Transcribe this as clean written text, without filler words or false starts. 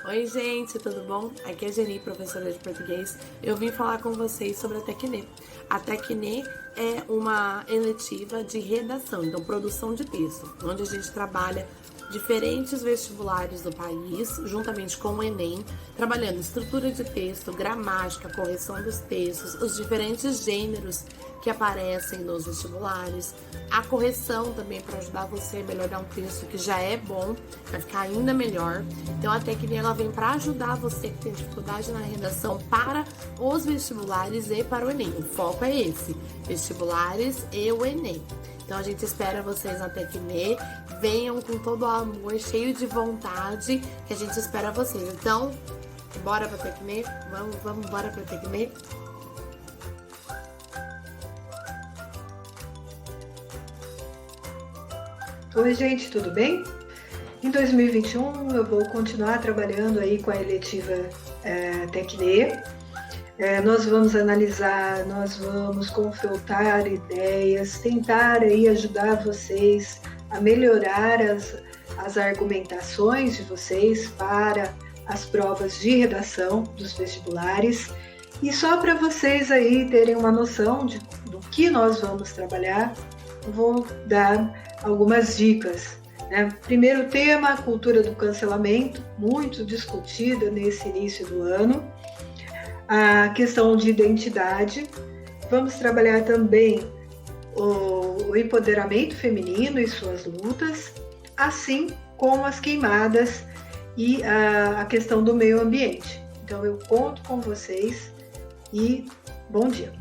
Oi, gente, tudo bom? Aqui é a Geni, professora de português. Eu vim falar com vocês sobre a Tecne. A Tecne é uma eletiva de redação, então produção de texto, onde a gente trabalha diferentes vestibulares do país, juntamente com o Enem, trabalhando estrutura de texto, gramática, correção dos textos, os diferentes gêneros que aparecem nos vestibulares, a correção também para ajudar você a melhorar um texto que já é bom, vai ficar ainda melhor. Então a Tecne ela vem para ajudar você que tem dificuldade na redação para os vestibulares e para o Enem. O foco é esse, vestibulares e o Enem. Então a gente espera vocês na Tecne, venham com todo o amor, cheio de vontade, que a gente espera vocês. Então, bora pra Tecne? Vamos embora pra Tecne? Oi, gente, tudo bem? Em 2021 eu vou continuar trabalhando aí com a eletiva Tecne. Nós vamos analisar, nós vamos confrontar ideias, tentar aí ajudar vocês a melhorar as argumentações de vocês para as provas de redação dos vestibulares. E só para vocês aí terem uma noção do que nós vamos trabalhar, eu vou dar algumas dicas. Primeiro tema, a cultura do cancelamento, muito discutida nesse início do ano. A questão de identidade. Vamos trabalhar também o empoderamento feminino e suas lutas, assim como as queimadas e a questão do meio ambiente. Então eu conto com vocês e bom dia!